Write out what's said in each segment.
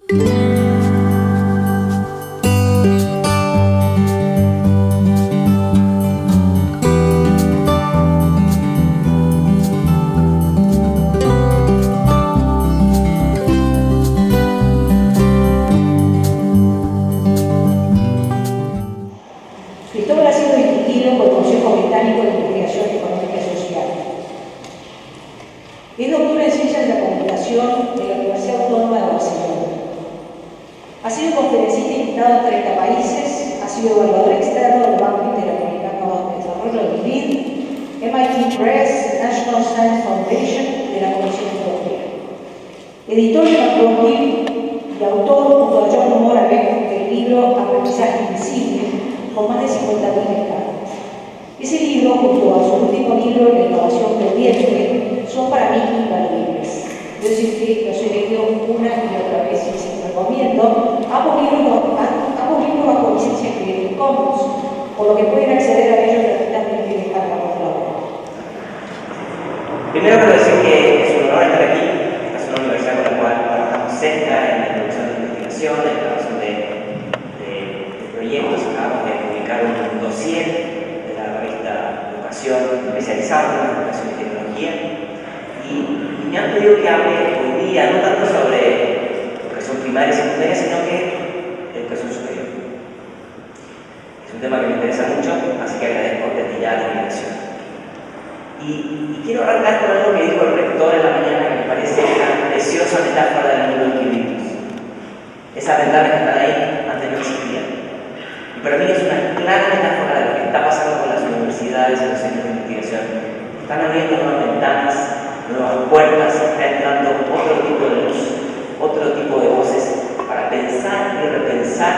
Cristóbal ha sido distinguido por el Consejo Británico de Investigación Económica y Social. Es doctor en Ciencias de la Comunicación de la Universidad Autónoma de Barcelona. Ha sido conferencista invitado en 30 países, ha sido evaluador externo del Banco Interamericano de Desarrollo del BID, MIT Press, National Science Foundation de la Comisión Europea. Editor de McGraw-Hill y autor junto a John Moravec del libro Aprendizaje Invisible, con más de 50.000 ejemplares. Ese libro, junto a su último libro, La innovación pendiente, son para mí invaluables. Yo decir que los he leído una y otra vez y se los recomiendo. Ambos libros bajo licencia Creative Commons, por lo que pueden acceder a ellos gratuitamente y descargarlos de la web. Primero quiero decir que es un honor estar aquí. Esta es una universidad con la cual trabajamos cerca en la producción de investigación, en la producción de proyectos. Acabamos de publicar un dossier de la revista Educación especializada en educación y tecnología, y me han pedido que hable hoy día no tanto sobre educación primaria y secundaria, sino que educación superior. Es un tema que me interesa mucho, así que agradezco desde ya la invitación. Y quiero arrancar con algo que dijo el rector en la mañana, que me parece una preciosa metáfora del mundo en que vivimos. Esas ventanas que están ahí antes no existían. Y para mí es una clara metáfora de lo que está pasando con las universidades y los centros de investigación. Están abriendo nuevas ventanas, nuevas puertas, está entrando otro tipo de luz, otro tipo de voces para pensar y repensar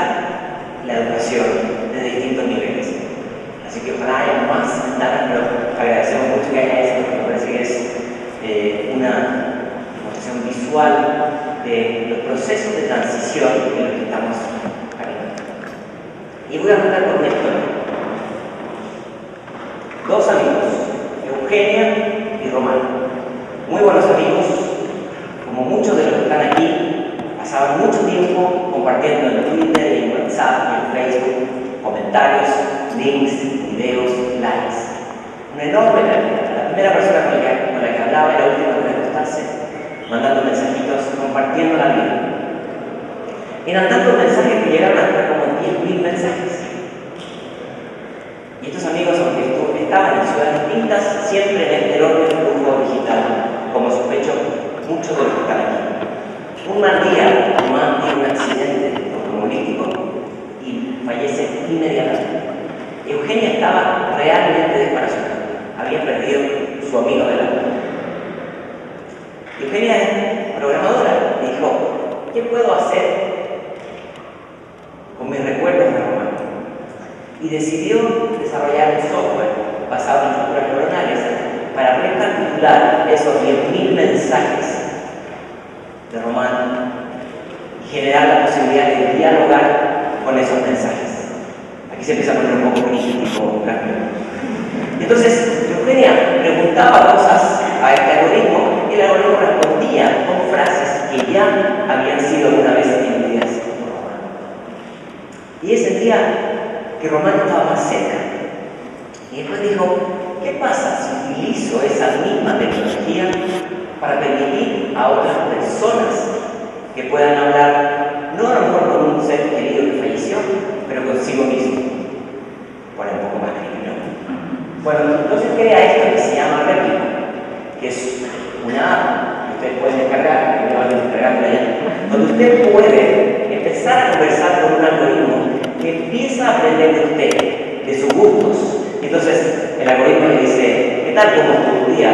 la educación de distintos niveles. Así que ojalá haya más ventanas, pero agradecemos mucho que haya eso, porque me parece que es una demostración visual de los procesos de transición en los que estamos caminando. Y voy a arrancar con una historia. Dos amigos, Eugenia y Román, muy buenos amigos, como muchos de los que están aquí, pasaban mucho tiempo compartiendo en Twitter, en WhatsApp, en Facebook, comentarios, links, videos, likes. Una enorme cantidad. La primera persona con la que hablaba era la última en acostarse, mandando mensajitos, compartiendo la vida. Eran tantos mensajes que llegaron hasta como 10.000 mensajes. Y estos amigos, aunque estaban en ciudades distintas, siempre en este enorme flujo digital, como sospecho muchos de los que están aquí. Un mal día, Román tiene un accidente automovilístico y fallece inmediatamente. Eugenia estaba realmente descorazonada. Había perdido su amigo de la vida. Eugenia es programadora. Me dijo, ¿qué puedo hacer con mis recuerdos de Román? Y decidió desarrollar un software basado en estructuras neuronales para recapitular esos 10.000 mensajes de Román y generar la posibilidad de dialogar con esos mensajes. Aquí se empieza a poner un poco crítico. Entonces, Eugenia preguntaba cosas a este algoritmo y el algoritmo respondía con frases que ya habían sido alguna vez entendidas por Román. Y ese día que Román estaba más cerca. Y después dijo, ¿qué pasa si utilizo esa misma tecnología para permitir a otras personas que puedan hablar, no a lo mejor con un ser querido que falleció, pero consigo mismo? Pone un poco más crítico. Bueno, entonces crea esto que se llama Réplica, que es una app que ustedes pueden descargar, que me van a descargar por allá, donde usted puede empezar a conversar con un algoritmo que empieza a aprender de usted, de sus gustos. Entonces el algoritmo le dice, ¿qué tal cómo estuvo tu día?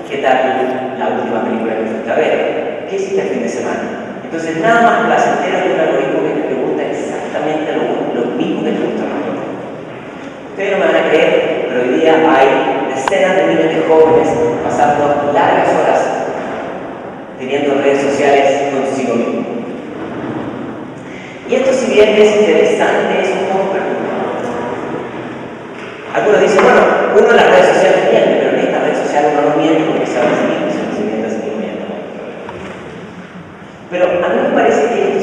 ¿Qué tal la última película que fuiste a ver? ¿Qué hiciste el fin de semana? Entonces nada más placentero que un algoritmo que te pregunta exactamente lo mismo que te gusta a ti. Ustedes no me van a creer, pero hoy día hay decenas de miles de jóvenes pasando largas horas teniendo redes sociales consigo mismo. Y esto, si bien es interesante, es un poco preocupante. Algunos dicen, bueno, uno en las redes sociales miente, pero en esta red social uno no miente porque sabe si miente, si no se miente, si no miente. Pero a mí me parece que esto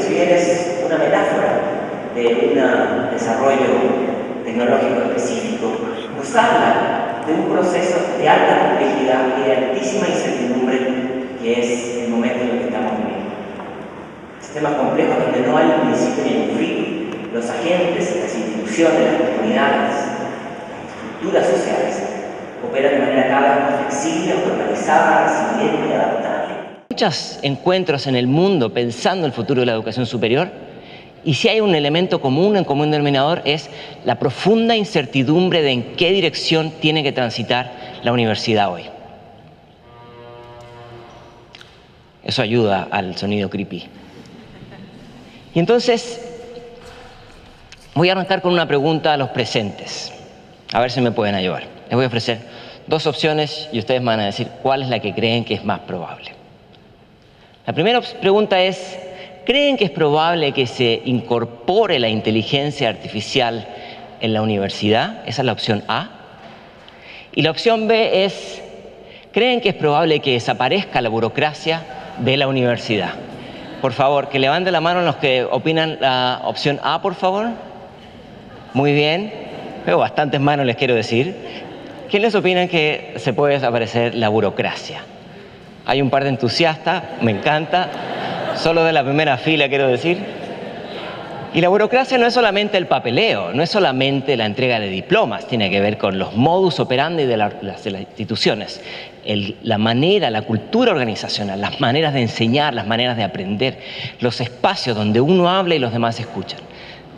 de un desarrollo tecnológico específico, nos habla de un proceso de alta complejidad y de altísima incertidumbre que es el momento en el que estamos viviendo. Sistemas complejos donde no hay un principio ni un fin. Los agentes, las instituciones, las comunidades, las estructuras sociales operan de manera cada vez más flexible, automatizada, resiliente y adaptable. Muchos encuentros en el mundo pensando el futuro de la educación superior, y si hay un elemento común, en común denominador, es la profunda incertidumbre de en qué dirección tiene que transitar la universidad hoy. Eso ayuda al sonido creepy. Y entonces, voy a arrancar con una pregunta a los presentes. A ver si me pueden ayudar. Les voy a ofrecer dos opciones y ustedes me van a decir cuál es la que creen que es más probable. La primera pregunta es, ¿creen que es probable que se incorpore la inteligencia artificial en la universidad? Esa es la opción A. Y la opción B es, ¿creen que es probable que desaparezca la burocracia de la universidad? Por favor, que levanten la mano los que opinan la opción A, por favor. Muy bien. Veo bastantes manos, les quiero decir. ¿Quiénes opinan que se puede desaparecer la burocracia? Hay un par de entusiastas, me encanta. Solo de la primera fila, quiero decir. Y la burocracia no es solamente el papeleo, no es solamente la entrega de diplomas, tiene que ver con los modus operandi de las instituciones, la manera, la cultura organizacional, las maneras de enseñar, las maneras de aprender, los espacios donde uno habla y los demás escuchan.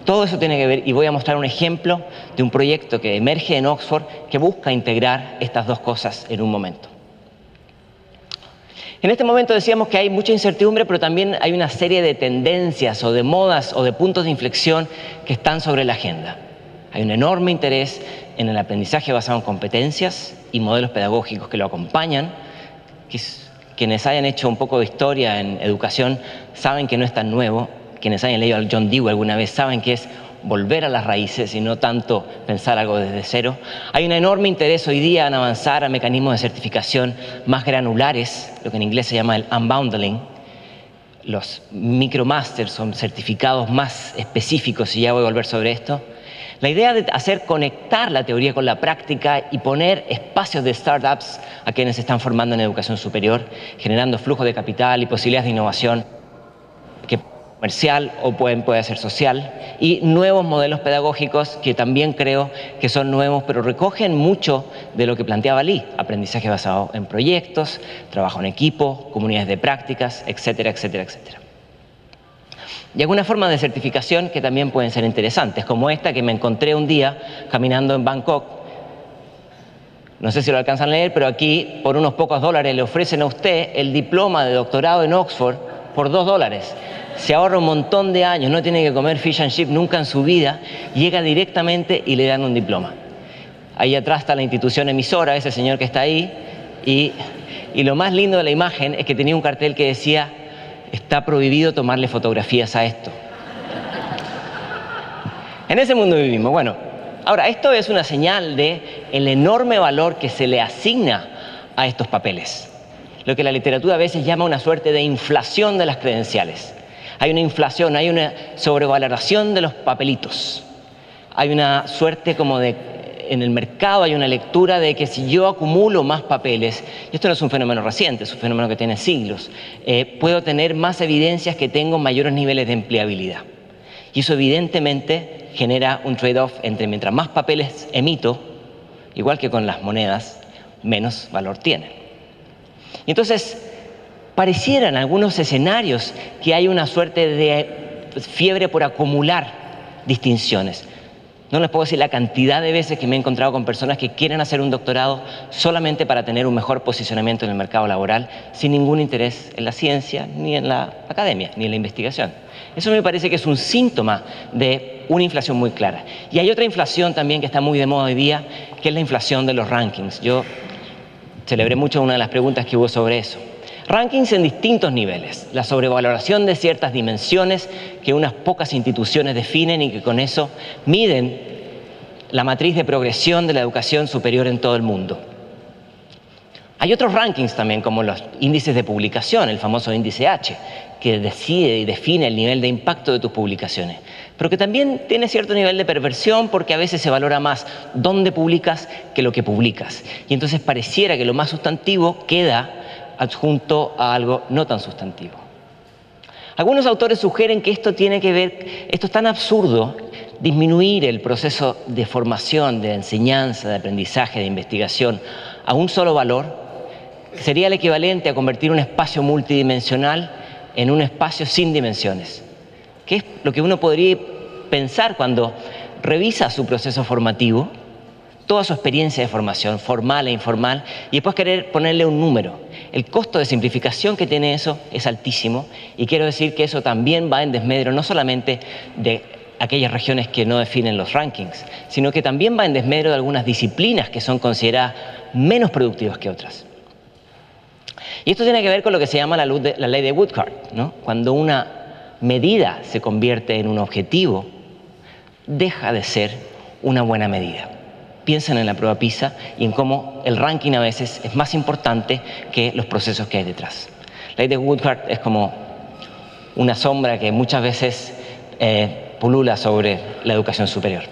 Todo eso tiene que ver, y voy a mostrar un ejemplo de un proyecto que emerge en Oxford que busca integrar estas dos cosas en un momento. En este momento decíamos que hay mucha incertidumbre, pero también hay una serie de tendencias o de modas o de puntos de inflexión que están sobre la agenda. Hay un enorme interés en el aprendizaje basado en competencias y modelos pedagógicos que lo acompañan. Quienes hayan hecho un poco de historia en educación saben que no es tan nuevo. Quienes hayan leído a John Dewey alguna vez saben que es volver a las raíces y no tanto pensar algo desde cero. Hay un enorme interés hoy día en avanzar a mecanismos de certificación más granulares, lo que en inglés se llama el unbundling. Los micromasters son certificados más específicos, y ya voy a volver sobre esto. La idea de conectar la teoría con la práctica y poner espacios de startups a quienes se están formando en educación superior, generando flujo de capital y posibilidades de innovación que comercial o puede ser social, y nuevos modelos pedagógicos que también creo que son nuevos, pero recogen mucho de lo que planteaba Lee: aprendizaje basado en proyectos, trabajo en equipo, comunidades de prácticas, etcétera, etcétera, etcétera. Y algunas formas de certificación que también pueden ser interesantes, como esta que me encontré un día caminando en Bangkok. No sé si lo alcanzan a leer, pero aquí por unos pocos dólares le ofrecen a usted el diploma de doctorado en Oxford por $2. Se ahorra un montón de años, no tiene que comer fish and chip nunca en su vida, llega directamente y le dan un diploma. Ahí atrás está la institución emisora, ese señor que está ahí, y lo más lindo de la imagen es que tenía un cartel que decía: está prohibido tomarle fotografías a esto. En ese mundo vivimos. Bueno, ahora, esto es una señal de el enorme valor que se le asigna a estos papeles, lo que la literatura a veces llama una suerte de inflación de las credenciales. Hay una inflación, hay una sobrevaloración de los papelitos. Hay una suerte como de, en el mercado hay una lectura de que si yo acumulo más papeles, y esto no es un fenómeno reciente, es un fenómeno que tiene siglos, puedo tener más evidencias que tengo mayores niveles de empleabilidad. Y eso evidentemente genera un trade-off entre mientras más papeles emito, igual que con las monedas, menos valor tienen. Y entonces, pareciera en algunos escenarios que hay una suerte de fiebre por acumular distinciones. No les puedo decir la cantidad de veces que me he encontrado con personas que quieren hacer un doctorado solamente para tener un mejor posicionamiento en el mercado laboral, sin ningún interés en la ciencia, ni en la academia, ni en la investigación. Eso me parece que es un síntoma de una inflación muy clara. Y hay otra inflación también que está muy de moda hoy día, que es la inflación de los rankings. Yo celebré mucho una de las preguntas que hubo sobre eso. Rankings en distintos niveles, la sobrevaloración de ciertas dimensiones que unas pocas instituciones definen y que con eso miden la matriz de progresión de la educación superior en todo el mundo. Hay otros rankings también, como los índices de publicación, el famoso índice H, que decide y define el nivel de impacto de tus publicaciones. pero que también tiene cierto nivel de perversión porque a veces se valora más dónde publicas que lo que publicas. Y entonces pareciera que lo más sustantivo queda adjunto a algo no tan sustantivo. Algunos autores sugieren que esto tiene que ver, esto es tan absurdo, disminuir el proceso de formación, de enseñanza, de aprendizaje, de investigación a un solo valor, sería el equivalente a convertir un espacio multidimensional en un espacio sin dimensiones, que es lo que uno podría pensar cuando revisa su proceso formativo, toda su experiencia de formación, formal e informal, y después querer ponerle un número. El costo de simplificación que tiene eso es altísimo, y quiero decir que eso también va en desmedro no solamente de aquellas regiones que no definen los rankings, sino que también va en desmedro de algunas disciplinas que son consideradas menos productivas que otras. Y esto tiene que ver con lo que se llama la ley de Woodward, ¿no? Cuando una medida se convierte en un objetivo, deja de ser una buena medida. Piensen en la prueba PISA y en cómo el ranking a veces es más importante que los procesos que hay detrás. La ley de Woodward es como una sombra que muchas veces pulula sobre la educación superior.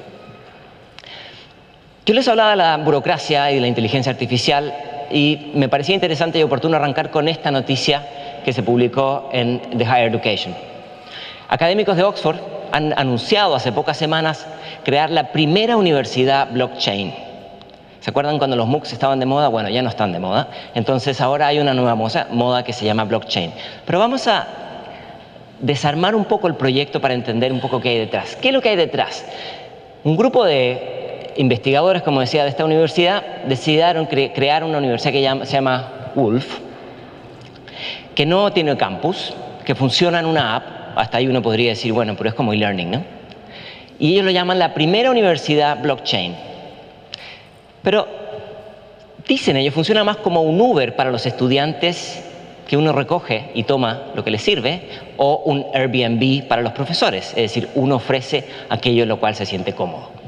Yo les hablaba de la burocracia y de la inteligencia artificial y me parecía interesante y oportuno arrancar con esta noticia que se publicó en The Higher Education. Académicos de Oxford han anunciado hace pocas semanas crear la primera universidad blockchain. ¿Se acuerdan cuando los MOOCs estaban de moda? Bueno, ya no están de moda. Entonces ahora hay una nueva moda que se llama blockchain. Pero vamos a desarmar un poco el proyecto para entender un poco qué hay detrás. ¿Qué es lo que hay detrás? Un grupo de investigadores, como decía, de esta universidad decidieron crear una universidad que se llama Wolf, que no tiene campus, que funciona en una app. Hasta ahí uno podría decir, bueno, pero es como e-learning, ¿no? Y ellos lo llaman la primera universidad blockchain. Pero dicen ellos, funciona más como un Uber para los estudiantes que uno recoge y toma lo que le sirve, o un Airbnb para los profesores, es decir, uno ofrece aquello en lo cual se siente cómodo.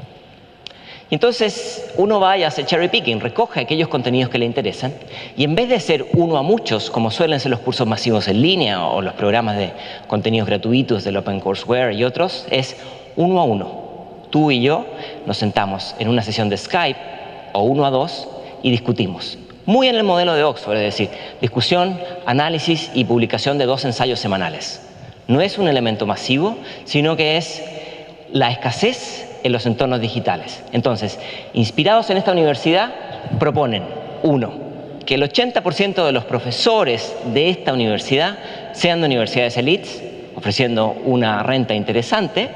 Y entonces uno va y hace cherry picking, recoge aquellos contenidos que le interesan, y en vez de ser uno a muchos, como suelen ser los cursos masivos en línea o los programas de contenidos gratuitos del OpenCourseWare y otros, es uno a uno. Tú y yo nos sentamos en una sesión de Skype o 1 a 2 y discutimos. Muy en el modelo de Oxford, es decir, discusión, análisis y publicación de 2 ensayos semanales. No es un elemento masivo, sino que es la escasez en los entornos digitales. Entonces, inspirados en esta universidad, proponen, 1, que el 80% de los profesores de esta universidad sean de universidades elites, ofreciendo una renta interesante,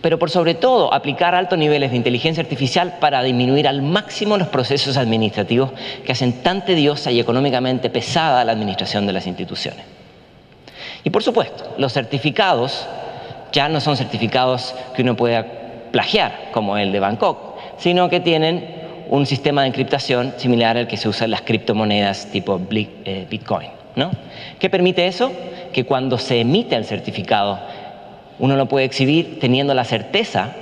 pero por sobre todo aplicar altos niveles de inteligencia artificial para disminuir al máximo los procesos administrativos que hacen tan tediosa y económicamente pesada la administración de las instituciones. Y por supuesto, los certificados ya no son certificados que uno pueda plagiar, como el de Bangkok, sino que tienen un sistema de encriptación similar al que se usa en las criptomonedas tipo Bitcoin, ¿no? ¿Qué permite eso? Que cuando se emite el certificado, uno lo puede exhibir teniendo la certeza,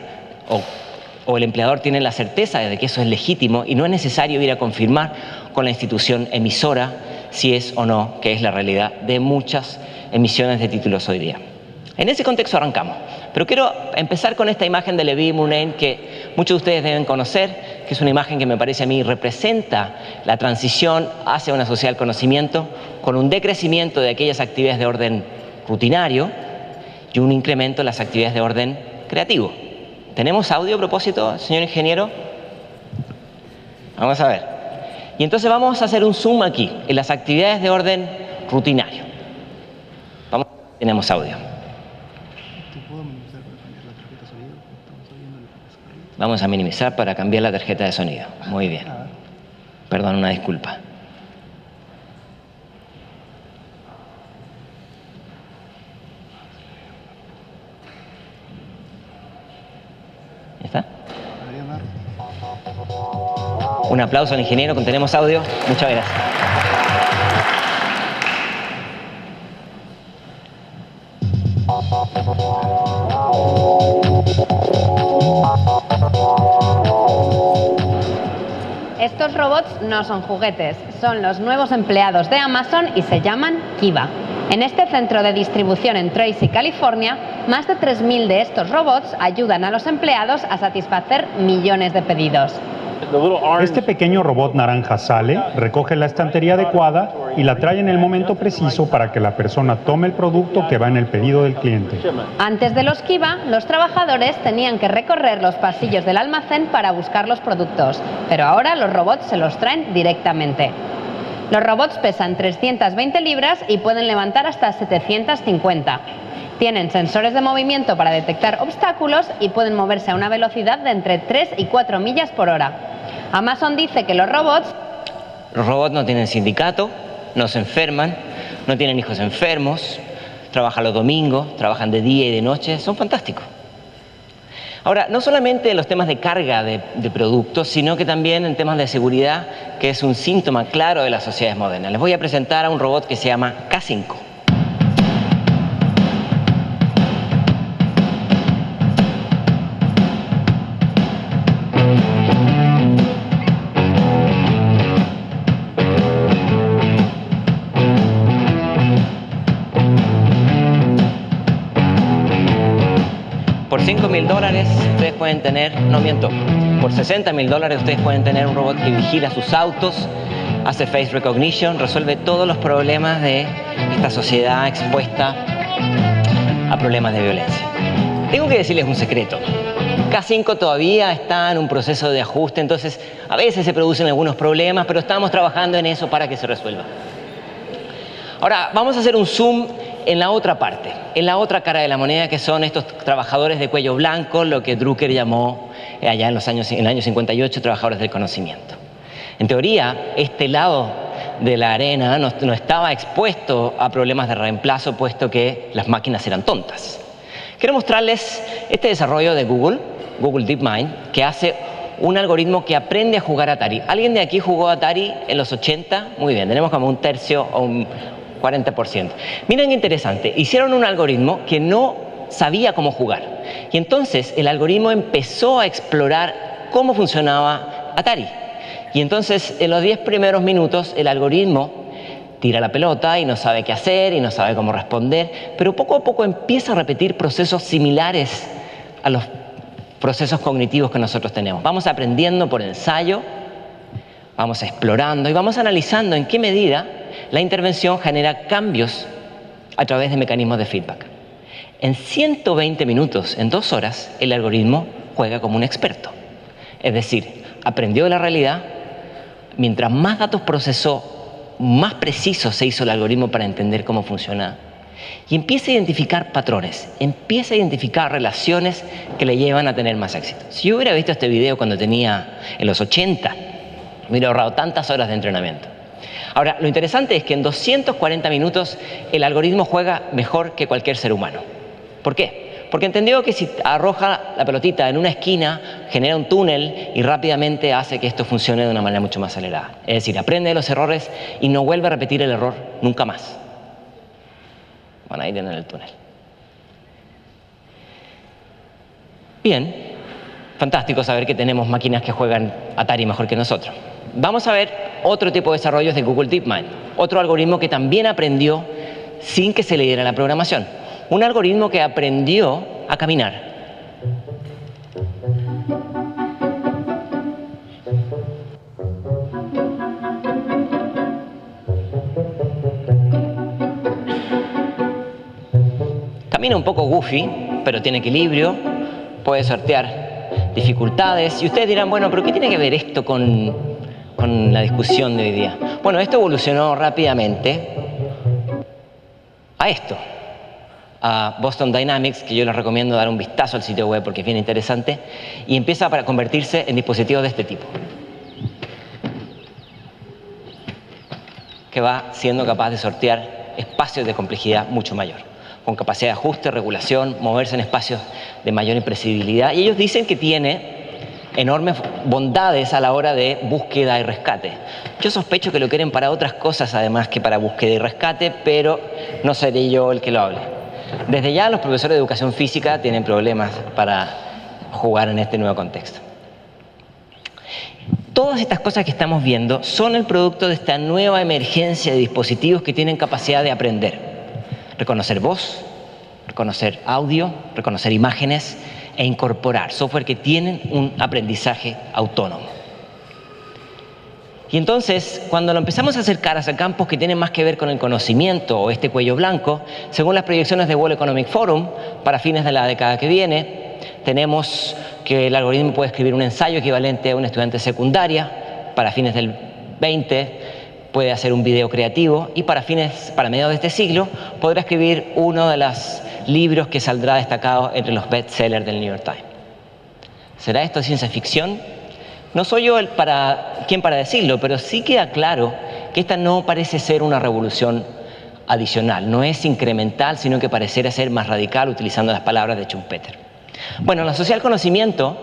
o el empleador tiene la certeza de que eso es legítimo y no es necesario ir a confirmar con la institución emisora si es o no, que es la realidad de muchas emisiones de títulos hoy día. En ese contexto arrancamos, pero quiero empezar con esta imagen de Levi Murnane que muchos de ustedes deben conocer, que es una imagen que me parece a mí representa la transición hacia una sociedad del conocimiento con un decrecimiento de aquellas actividades de orden rutinario y un incremento en las actividades de orden creativo. ¿Tenemos audio a propósito, señor ingeniero? Vamos a ver. Y entonces vamos a hacer un zoom aquí, en las actividades de orden rutinario. Tenemos audio. Vamos a minimizar para cambiar la tarjeta de sonido. Muy bien. Perdón, una disculpa. ¿Está? Un aplauso al ingeniero, tenemos audio. Muchas gracias. Estos robots no son juguetes, son los nuevos empleados de Amazon y se llaman Kiva. En este centro de distribución en Tracy, California, más de 3.000 de estos robots ayudan a los empleados a satisfacer millones de pedidos. Este pequeño robot naranja sale, recoge la estantería adecuada y la trae en el momento preciso para que la persona tome el producto que va en el pedido del cliente. Antes de los Kiva, los trabajadores tenían que recorrer los pasillos del almacén para buscar los productos, pero ahora los robots se los traen directamente. Los robots pesan 320 libras y pueden levantar hasta 750. Tienen sensores de movimiento para detectar obstáculos y pueden moverse a una velocidad de entre 3 y 4 millas por hora. Amazon dice que los robots no tienen sindicato, no se enferman, no tienen hijos enfermos, trabajan los domingos, trabajan de día y de noche, son fantásticos. Ahora, no solamente en los temas de carga de productos, sino que también en temas de seguridad, que es un síntoma claro de las sociedades modernas. Les voy a presentar a un robot que se llama K5. Por $5.000 ustedes pueden tener, no miento, por $60.000 ustedes pueden tener un robot que vigila sus autos, hace face recognition, resuelve todos los problemas de esta sociedad expuesta a problemas de violencia. Tengo que decirles un secreto. K5 todavía está en un proceso de ajuste, entonces a veces se producen algunos problemas, pero estamos trabajando en eso para que se resuelva. Ahora, vamos a hacer un zoom en la otra parte, en la otra cara de la moneda, que son estos trabajadores de cuello blanco, lo que Drucker llamó allá en el año 58, trabajadores del conocimiento. En teoría, este lado de la arena no estaba expuesto a problemas de reemplazo, puesto que las máquinas eran tontas. Quiero mostrarles este desarrollo de Google DeepMind, que hace un algoritmo que aprende a jugar Atari. ¿Alguien de aquí jugó Atari en los 80? Muy bien, tenemos como un tercio o un 40%. Miren qué interesante, hicieron un algoritmo que no sabía cómo jugar. Y entonces el algoritmo empezó a explorar cómo funcionaba Atari. Y entonces en los 10 primeros minutos el algoritmo tira la pelota y no sabe qué hacer y no sabe cómo responder, pero poco a poco empieza a repetir procesos similares a los procesos cognitivos que nosotros tenemos. Vamos aprendiendo por ensayo, vamos explorando y vamos analizando en qué medida la intervención genera cambios a través de mecanismos de feedback. En 120 minutos, en 2 horas, el algoritmo juega como un experto. Es decir, aprendió de la realidad, mientras más datos procesó, más preciso se hizo el algoritmo para entender cómo funciona. Y empieza a identificar patrones, empieza a identificar relaciones que le llevan a tener más éxito. Si yo hubiera visto este video cuando tenía en los 80, me hubiera ahorrado tantas horas de entrenamiento. Ahora, lo interesante es que en 240 minutos el algoritmo juega mejor que cualquier ser humano. ¿Por qué? Porque entendió que si arroja la pelotita en una esquina, genera un túnel y rápidamente hace que esto funcione de una manera mucho más acelerada. Es decir, aprende de los errores y no vuelve a repetir el error nunca más. Van a ir en el túnel. Bien, fantástico saber que tenemos máquinas que juegan Atari mejor que nosotros. Vamos a ver otro tipo de desarrollos de Google DeepMind, otro algoritmo que también aprendió sin que se le diera la programación. Un algoritmo que aprendió a caminar. Camina un poco goofy, pero tiene equilibrio, puede sortear dificultades. Y ustedes dirán, bueno, ¿pero qué tiene que ver esto con la discusión de hoy día? Bueno, esto evolucionó rápidamente a esto, a Boston Dynamics, que yo les recomiendo dar un vistazo al sitio web porque es bien interesante, y empieza a convertirse en dispositivos de este tipo, que va siendo capaz de sortear espacios de complejidad mucho mayor, con capacidad de ajuste, regulación, moverse en espacios de mayor imprevisibilidad, y ellos dicen que tiene enormes bondades a la hora de búsqueda y rescate. Yo sospecho que lo quieren para otras cosas además que para búsqueda y rescate, pero no seré yo el que lo hable. Desde ya los profesores de educación física tienen problemas para jugar en este nuevo contexto. Todas estas cosas que estamos viendo son el producto de esta nueva emergencia de dispositivos que tienen capacidad de aprender. reconocer voz, reconocer audio, reconocer imágenes e incorporar software que tienen un aprendizaje autónomo. Y entonces, cuando lo empezamos a acercar hacia campos que tienen más que ver con el conocimiento o este cuello blanco, según las proyecciones de World Economic Forum, para fines de la década que viene, tenemos que el algoritmo puede escribir un ensayo equivalente a un estudiante de secundaria, para fines del 20 puede hacer un video creativo y para mediados de este siglo podrá escribir uno de los libros que saldrá destacado entre los bestsellers del New York Times. ¿Será esto ciencia ficción? No soy yo quien para decirlo, pero sí queda claro que esta no parece ser una revolución adicional, no es incremental, sino que pareciera ser más radical, utilizando las palabras de Schumpeter. Bueno, la sociedad del conocimiento,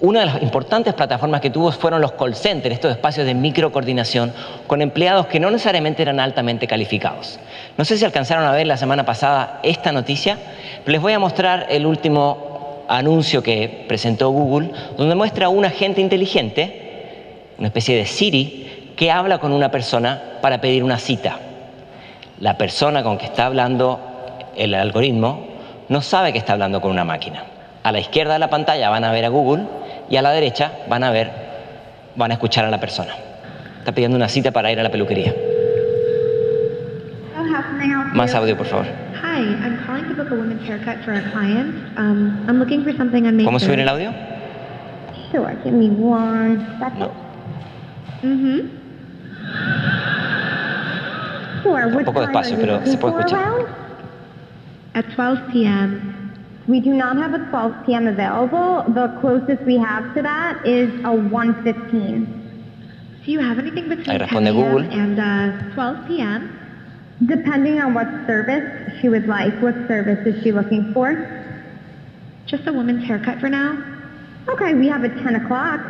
una de las importantes plataformas que tuvo fueron los call centers, estos espacios de microcoordinación con empleados que no necesariamente eran altamente calificados. No sé si alcanzaron a ver la semana pasada esta noticia, pero les voy a mostrar el último anuncio que presentó Google, donde muestra a un agente inteligente, una especie de Siri, que habla con una persona para pedir una cita. La persona con que está hablando el algoritmo no sabe que está hablando con una máquina. A la izquierda de la pantalla van a ver a Google y a la derecha van a escuchar a la persona. Está pidiendo una cita para ir a la peluquería. Más audio, por favor. Hi, I'm calling to book a women's haircut for a client. I'm looking for something on May 3rd. ¿Cómo subir el audio? Sure, give me one second. No. Sure, Un poco despacio, pero se puede escuchar. At 12 p.m. We do not have a 12 p.m. available. The closest we have to that is a 1:15. Do you have anything between Ahí 10 responde a.m. Google. and 12 p.m.? Depending on what service she would like. What service is she looking for? Just a woman's haircut for now. Okay, we have a 10 o'clock.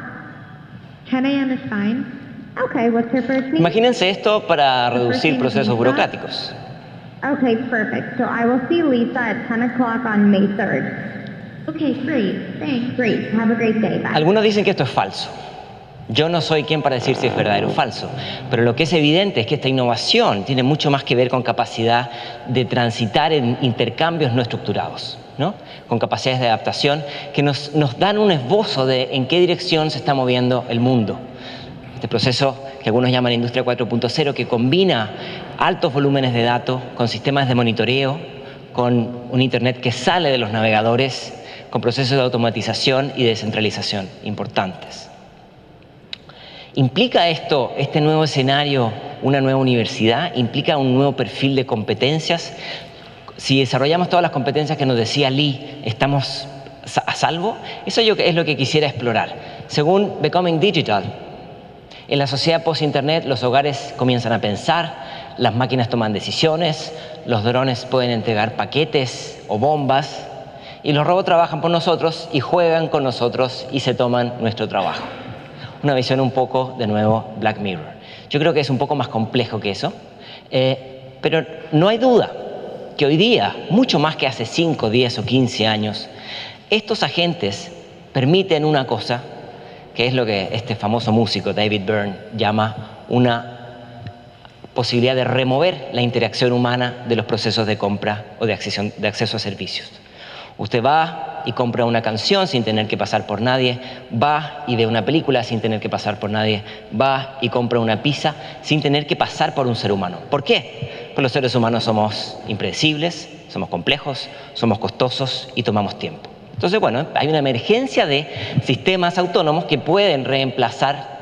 10 a.m. is fine. Okay, what's her first name? Imagínense esto para reducir procesos burocráticos. Okay, perfect. So I will see Lisa at 10 o'clock on May 3rd. Okay, great. Thanks. Great. Have a great day. Bye. Algunos dicen que esto es falso. Yo no soy quien para decir si es verdadero o falso, pero lo que es evidente es que esta innovación tiene mucho más que ver con capacidad de transitar en intercambios no estructurados, ¿no? Con capacidades de adaptación que nos dan un esbozo de en qué dirección se está moviendo el mundo. Este proceso que algunos llaman Industria 4.0, que combina altos volúmenes de datos con sistemas de monitoreo, con un Internet que sale de los navegadores, con procesos de automatización y descentralización importantes. ¿Implica esto, este nuevo escenario, una nueva universidad? ¿Implica un nuevo perfil de competencias? Si desarrollamos todas las competencias que nos decía Lee, ¿estamos a salvo? Eso es lo que quisiera explorar. Según Becoming Digital, en la sociedad post-internet los hogares comienzan a pensar, las máquinas toman decisiones, los drones pueden entregar paquetes o bombas y los robots trabajan por nosotros y juegan con nosotros y se toman nuestro trabajo. Una visión un poco, de nuevo, Black Mirror. Yo creo que es un poco más complejo que eso, pero no hay duda que hoy día, mucho más que hace 5, 10 o 15 años, estos agentes permiten una cosa que es lo que este famoso músico David Byrne llama una posibilidad de remover la interacción humana de los procesos de compra o de acceso a servicios. Usted va y compra una canción sin tener que pasar por nadie, va y ve una película sin tener que pasar por nadie, va y compra una pizza sin tener que pasar por un ser humano. ¿Por qué? Porque los seres humanos somos impredecibles, somos complejos, somos costosos y tomamos tiempo. Entonces, bueno, hay una emergencia de sistemas autónomos que pueden reemplazar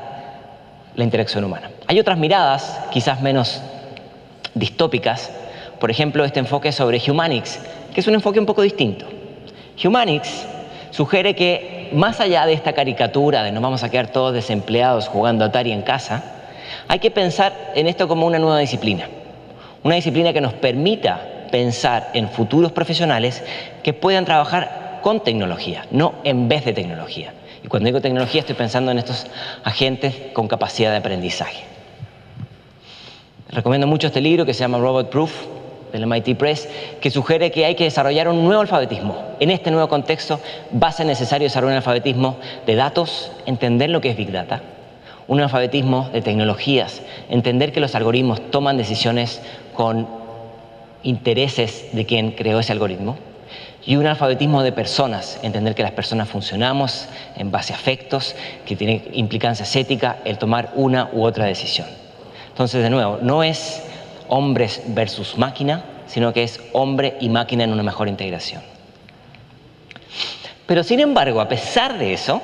la interacción humana. Hay otras miradas, quizás menos distópicas, por ejemplo, este enfoque sobre Humanics, que es un enfoque un poco distinto. Humanics sugiere que más allá de esta caricatura de nos vamos a quedar todos desempleados jugando Atari en casa, hay que pensar en esto como una nueva disciplina. Una disciplina que nos permita pensar en futuros profesionales que puedan trabajar con tecnología, no en vez de tecnología. Y cuando digo tecnología estoy pensando en estos agentes con capacidad de aprendizaje. Recomiendo mucho este libro que se llama Robot Proof, del MIT Press, que sugiere que hay que desarrollar un nuevo alfabetismo. En este nuevo contexto va a ser necesario desarrollar un alfabetismo de datos, entender lo que es Big Data, un alfabetismo de tecnologías, entender que los algoritmos toman decisiones con intereses de quien creó ese algoritmo, y un alfabetismo de personas, entender que las personas funcionamos en base a afectos, que tienen implicancias éticas, el tomar una u otra decisión. Entonces, de nuevo, no es hombres versus máquina, sino que es hombre y máquina en una mejor integración. Pero sin embargo, a pesar de eso,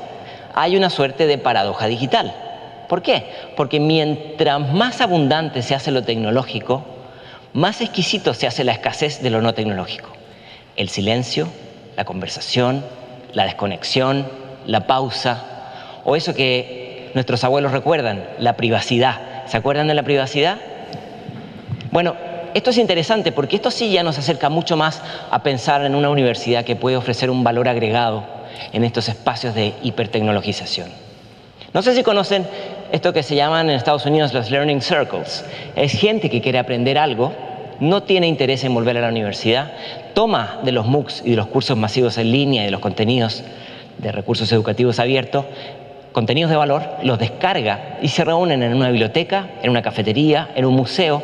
hay una suerte de paradoja digital. ¿Por qué? Porque mientras más abundante se hace lo tecnológico, más exquisito se hace la escasez de lo no tecnológico. El silencio, la conversación, la desconexión, la pausa, o eso que nuestros abuelos recuerdan, la privacidad. ¿Se acuerdan de la privacidad? Bueno, esto es interesante porque esto sí ya nos acerca mucho más a pensar en una universidad que puede ofrecer un valor agregado en estos espacios de hipertecnologización. No sé si conocen esto que se llaman en Estados Unidos los Learning Circles. Es gente que quiere aprender algo, no tiene interés en volver a la universidad, toma de los MOOCs y de los cursos masivos en línea y de los contenidos de recursos educativos abiertos, contenidos de valor, los descarga y se reúnen en una biblioteca, en una cafetería, en un museo,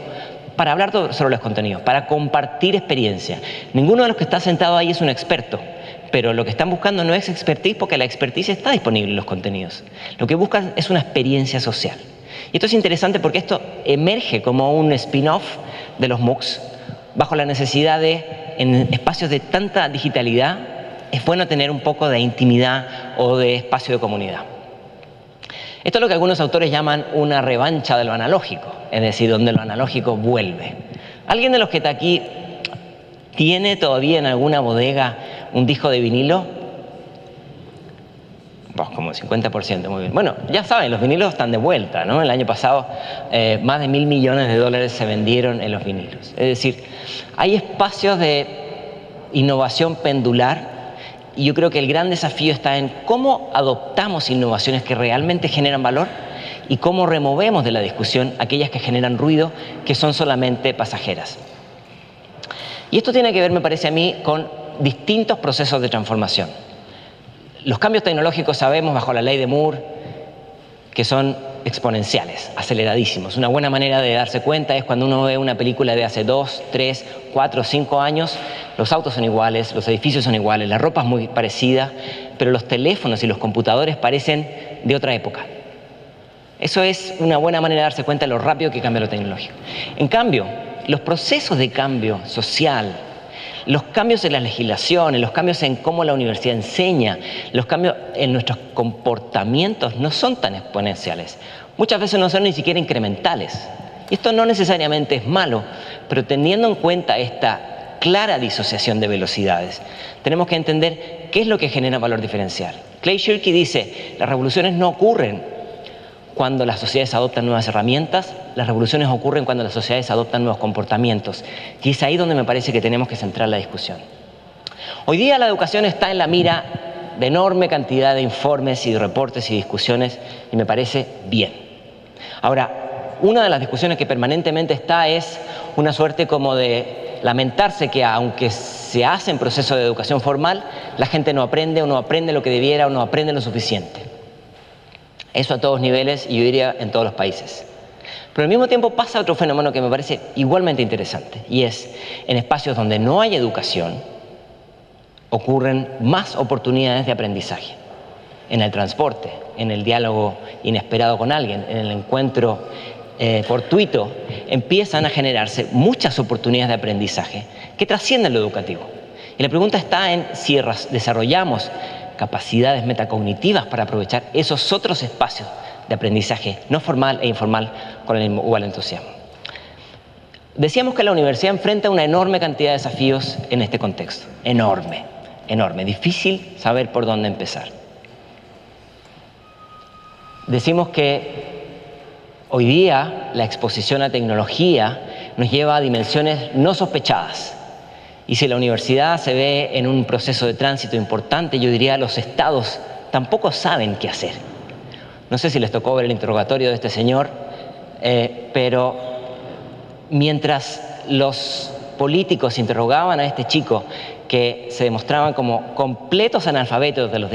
para hablar sobre los contenidos, para compartir experiencia. Ninguno de los que está sentado ahí es un experto, pero lo que están buscando no es expertise porque la expertise está disponible en los contenidos. Lo que buscan es una experiencia social. Y esto es interesante porque esto emerge como un spin-off de los MOOCs bajo la necesidad de, en espacios de tanta digitalidad, es bueno tener un poco de intimidad o de espacio de comunidad. Esto es lo que algunos autores llaman una revancha de lo analógico, es decir, donde lo analógico vuelve. ¿Alguien de los que está aquí tiene todavía en alguna bodega un disco de vinilo? Pues como 50%, muy bien. Bueno, ya saben, los vinilos están de vuelta, ¿no? El año pasado más de $1.000 millones se vendieron en los vinilos. Es decir, hay espacios de innovación pendular. Y yo creo que el gran desafío está en cómo adoptamos innovaciones que realmente generan valor y cómo removemos de la discusión aquellas que generan ruido, que son solamente pasajeras. Y esto tiene que ver, me parece a mí, con distintos procesos de transformación. Los cambios tecnológicos sabemos, bajo la ley de Moore, que son exponenciales, aceleradísimos. Una buena manera de darse cuenta es cuando uno ve una película de hace 2, 3, 4, 5 años, los autos son iguales, los edificios son iguales, la ropa es muy parecida, pero los teléfonos y los computadores parecen de otra época. Eso es una buena manera de darse cuenta de lo rápido que cambia lo tecnológico. En cambio, los procesos de cambio social, los cambios en la legislación, los cambios en cómo la universidad enseña, los cambios en nuestros comportamientos no son tan exponenciales. Muchas veces no son ni siquiera incrementales. Y esto no necesariamente es malo, pero teniendo en cuenta esta clara disociación de velocidades, tenemos que entender qué es lo que genera valor diferencial. Clay Shirky dice, las revoluciones no ocurren cuando las sociedades adoptan nuevas herramientas, las revoluciones ocurren cuando las sociedades adoptan nuevos comportamientos. Y es ahí donde me parece que tenemos que centrar la discusión. Hoy día la educación está en la mira de enorme cantidad de informes y de reportes y discusiones, y me parece bien. Ahora, una de las discusiones que permanentemente está es una suerte como de lamentarse que aunque se hace en proceso de educación formal, la gente no aprende o no aprende lo que debiera o no aprende lo suficiente. Eso a todos niveles y yo diría en todos los países. Pero al mismo tiempo pasa otro fenómeno que me parece igualmente interesante y es en espacios donde no hay educación ocurren más oportunidades de aprendizaje. En el transporte, en el diálogo inesperado con alguien, en el encuentro fortuito, empiezan a generarse muchas oportunidades de aprendizaje que trascienden lo educativo. Y la pregunta está en si desarrollamos capacidades metacognitivas para aprovechar esos otros espacios de aprendizaje no formal e informal con el igual entusiasmo. Decíamos que la universidad enfrenta una enorme cantidad de desafíos en este contexto. Enorme, enorme. Difícil saber por dónde empezar. Decimos que hoy día la exposición a tecnología nos lleva a dimensiones no sospechadas. Y si la universidad se ve en un proceso de tránsito importante, yo diría los estados tampoco saben qué hacer. No sé si les tocó ver el interrogatorio de este señor, pero mientras los políticos interrogaban a este chico que se demostraban como completos analfabetos de los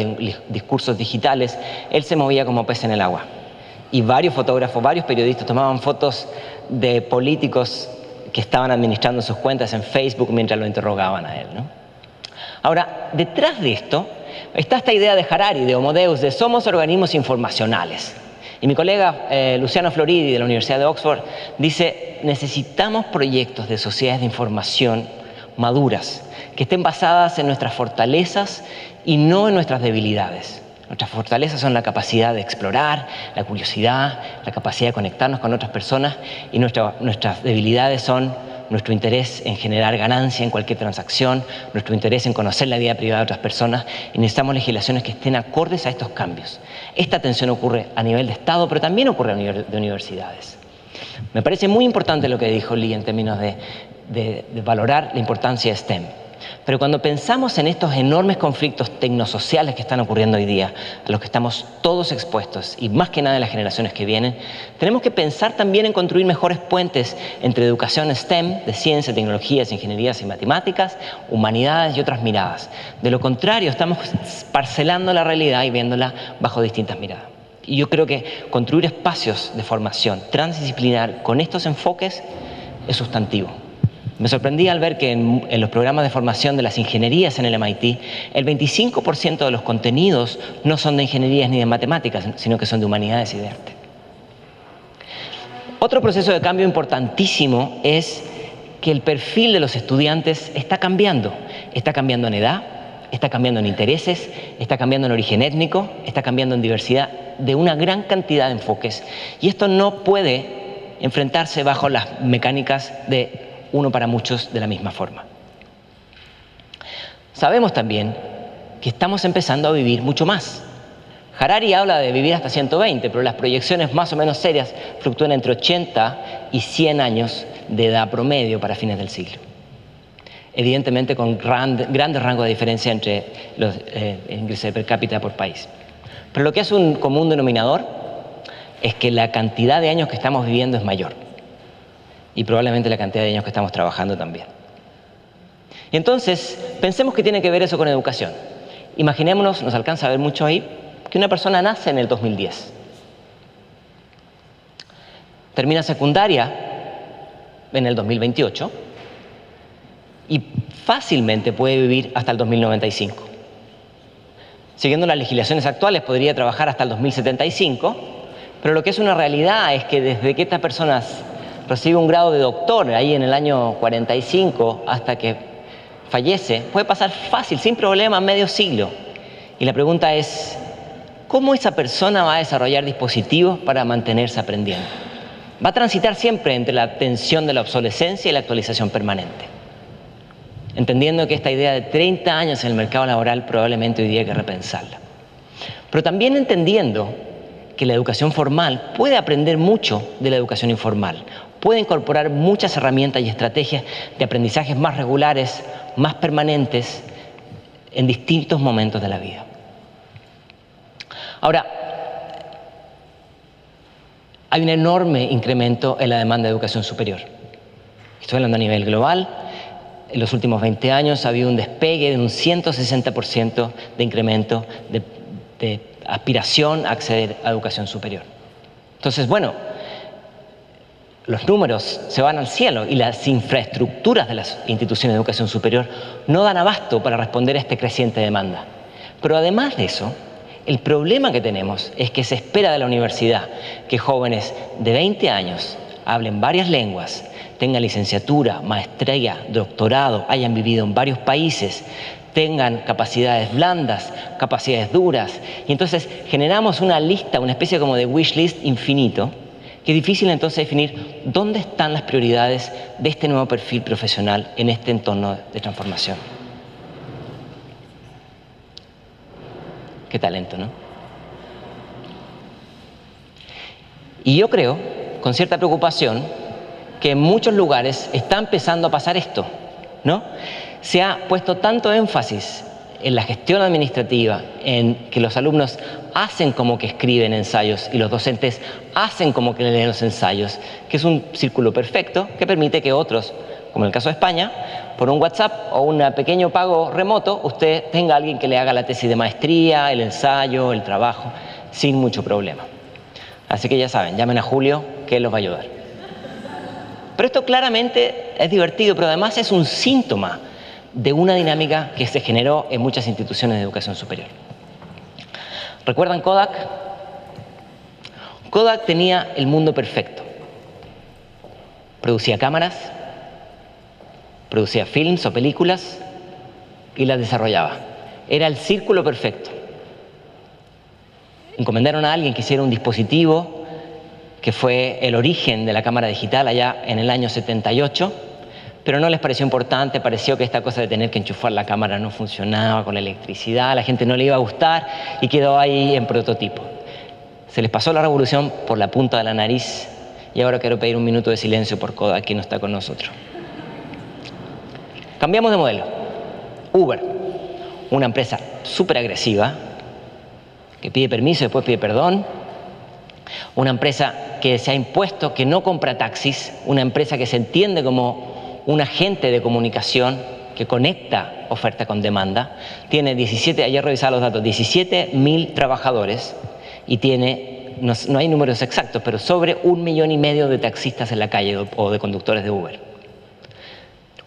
discursos digitales, él se movía como pez en el agua. Y varios fotógrafos, varios periodistas tomaban fotos de políticos que estaban administrando sus cuentas en Facebook mientras lo interrogaban a él, ¿no? Ahora, detrás de esto está esta idea de Harari, de Homo Deus, de somos organismos informacionales. Y mi colega Luciano Floridi, de la Universidad de Oxford, dice, necesitamos proyectos de sociedades de información maduras, que estén basadas en nuestras fortalezas y no en nuestras debilidades. Nuestras fortalezas son la capacidad de explorar, la curiosidad, la capacidad de conectarnos con otras personas, y nuestras debilidades son nuestro interés en generar ganancia en cualquier transacción, nuestro interés en conocer la vida privada de otras personas, y necesitamos legislaciones que estén acordes a estos cambios. Esta tensión ocurre a nivel de Estado, pero también ocurre a nivel de universidades. Me parece muy importante lo que dijo Lee en términos de valorar la importancia de STEM. Pero cuando pensamos en estos enormes conflictos tecnosociales que están ocurriendo hoy día, a los que estamos todos expuestos, y más que nada en las generaciones que vienen, tenemos que pensar también en construir mejores puentes entre educación STEM, de ciencia, tecnologías, ingenierías y matemáticas, humanidades y otras miradas. De lo contrario, estamos parcelando la realidad y viéndola bajo distintas miradas. Y yo creo que construir espacios de formación transdisciplinar con estos enfoques es sustantivo. Me sorprendí al ver que en los programas de formación de las ingenierías en el MIT, el 25% de los contenidos no son de ingenierías ni de matemáticas, sino que son de humanidades y de arte. Otro proceso de cambio importantísimo es que el perfil de los estudiantes está cambiando. Está cambiando en edad, está cambiando en intereses, está cambiando en origen étnico, está cambiando en diversidad de una gran cantidad de enfoques. Y esto no puede enfrentarse bajo las mecánicas de uno para muchos de la misma forma. Sabemos también que estamos empezando a vivir mucho más. Harari habla de vivir hasta 120, pero las proyecciones más o menos serias fluctúan entre 80 y 100 años de edad promedio para fines del siglo. Evidentemente con grandes rangos de diferencia entre los índices per cápita por país. Pero lo que es un común denominador es que la cantidad de años que estamos viviendo es mayor. Y probablemente la cantidad de años que estamos trabajando también. Y entonces, pensemos que tiene que ver eso con educación. Imaginémonos, nos alcanza a ver mucho ahí, que una persona nace en el 2010. Termina secundaria en el 2028 y fácilmente puede vivir hasta el 2095. Siguiendo las legislaciones actuales, podría trabajar hasta el 2075, pero lo que es una realidad es que desde que estas personas recibe un grado de doctor ahí en el año 45 hasta que fallece, puede pasar fácil, sin problema, medio siglo. Y la pregunta es, ¿cómo esa persona va a desarrollar dispositivos para mantenerse aprendiendo? Va a transitar siempre entre la tensión de la obsolescencia y la actualización permanente. Entendiendo que esta idea de 30 años en el mercado laboral probablemente hoy día hay que repensarla. Pero también entendiendo que la educación formal puede aprender mucho de la educación informal. Puede incorporar muchas herramientas y estrategias de aprendizajes más regulares, más permanentes, en distintos momentos de la vida. Ahora, hay un enorme incremento en la demanda de educación superior. Estoy hablando a nivel global. En los últimos 20 años ha habido un despegue de un 160% de incremento de aspiración a acceder a educación superior. Entonces, bueno, los números se van al cielo y las infraestructuras de las instituciones de educación superior no dan abasto para responder a esta creciente demanda. Pero además de eso, el problema que tenemos es que se espera de la universidad que jóvenes de 20 años hablen varias lenguas, tengan licenciatura, maestría, doctorado, hayan vivido en varios países, tengan capacidades blandas, capacidades duras. Y entonces generamos una lista, una especie como de wish list infinito, que es difícil entonces definir dónde están las prioridades de este nuevo perfil profesional en este entorno de transformación. Qué talento, ¿no? Y yo creo, con cierta preocupación, que en muchos lugares está empezando a pasar esto, ¿no? Se ha puesto tanto énfasis en la gestión administrativa, en que los alumnos hacen como que escriben ensayos y los docentes hacen como que leen los ensayos, que es un círculo perfecto que permite que otros, como en el caso de España, por un WhatsApp o un pequeño pago remoto, usted tenga a alguien que le haga la tesis de maestría, el ensayo, el trabajo, sin mucho problema. Así que ya saben, llamen a Julio, que él los va a ayudar. Pero esto claramente es divertido, pero además es un síntoma de una dinámica que se generó en muchas instituciones de educación superior. ¿Recuerdan Kodak? Kodak tenía el mundo perfecto. Producía cámaras, producía films o películas y las desarrollaba. Era el círculo perfecto. Encomendaron a alguien que hiciera un dispositivo que fue el origen de la cámara digital allá en el año 78, pero no les pareció importante, pareció que esta cosa de tener que enchufar la cámara no funcionaba con la electricidad, a la gente no le iba a gustar y quedó ahí en prototipo. Se les pasó la revolución por la punta de la nariz y ahora quiero pedir un minuto de silencio por Kodak, que no está con nosotros. Cambiamos de modelo. Uber, una empresa súper agresiva, que pide permiso y después pide perdón. Una empresa que se ha impuesto que no compra taxis, una empresa que se entiende como un agente de comunicación que conecta oferta con demanda. Tiene 17, ayer revisaba los datos, 17.000 trabajadores y tiene, no hay números exactos, pero sobre 1,5 millones de taxistas en la calle o de conductores de Uber.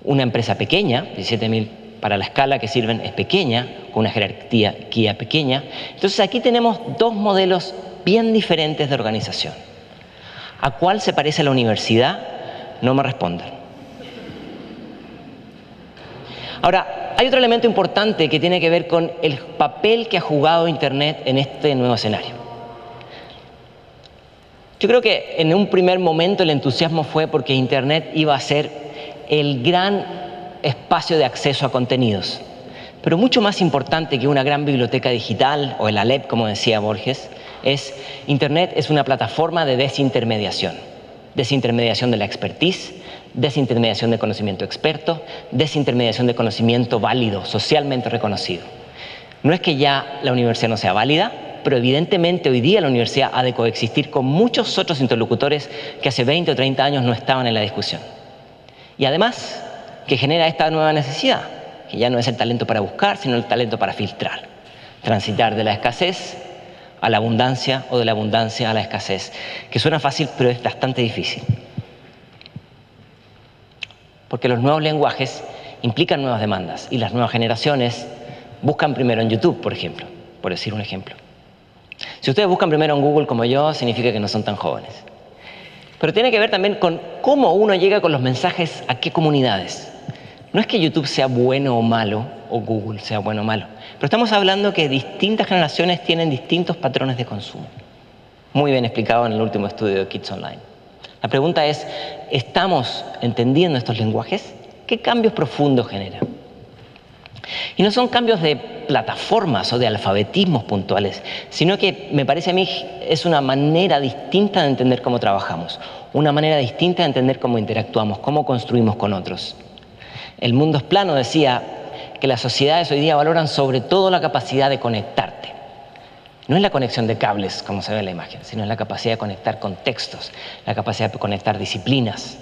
Una empresa pequeña, 17.000 para la escala que sirven es pequeña, con una jerarquía pequeña. Entonces aquí tenemos dos modelos bien diferentes de organización. ¿A cuál se parece la universidad? No me respondan. Ahora, hay otro elemento importante que tiene que ver con el papel que ha jugado Internet en este nuevo escenario. Yo creo que en un primer momento el entusiasmo fue porque Internet iba a ser el gran espacio de acceso a contenidos. Pero mucho más importante que una gran biblioteca digital o el Aleph, como decía Borges, Internet es una plataforma de desintermediación. Desintermediación de la expertise, desintermediación de conocimiento experto, desintermediación de conocimiento válido, socialmente reconocido. No es que ya la universidad no sea válida, pero evidentemente hoy día la universidad ha de coexistir con muchos otros interlocutores que hace 20 o 30 años no estaban en la discusión. Y además, que genera esta nueva necesidad, que ya no es el talento para buscar, sino el talento para filtrar. Transitar de la escasez a la abundancia o de la abundancia a la escasez, que suena fácil, pero es bastante difícil. Porque los nuevos lenguajes implican nuevas demandas y las nuevas generaciones buscan primero en YouTube, por ejemplo, por decir un ejemplo. Si ustedes buscan primero en Google como yo, significa que no son tan jóvenes. Pero tiene que ver también con cómo uno llega con los mensajes a qué comunidades. No es que YouTube sea bueno o malo, o Google sea bueno o malo, pero estamos hablando que distintas generaciones tienen distintos patrones de consumo. Muy bien explicado en el último estudio de Kids Online. La pregunta es, ¿estamos entendiendo estos lenguajes? ¿Qué cambios profundos generan? Y no son cambios de plataformas o de alfabetismos puntuales, sino que me parece a mí es una manera distinta de entender cómo trabajamos, una manera distinta de entender cómo interactuamos, cómo construimos con otros. El Mundo es Plano decía que las sociedades hoy día valoran sobre todo la capacidad de conectarte. No es la conexión de cables, como se ve en la imagen, sino es la capacidad de conectar contextos, la capacidad de conectar disciplinas.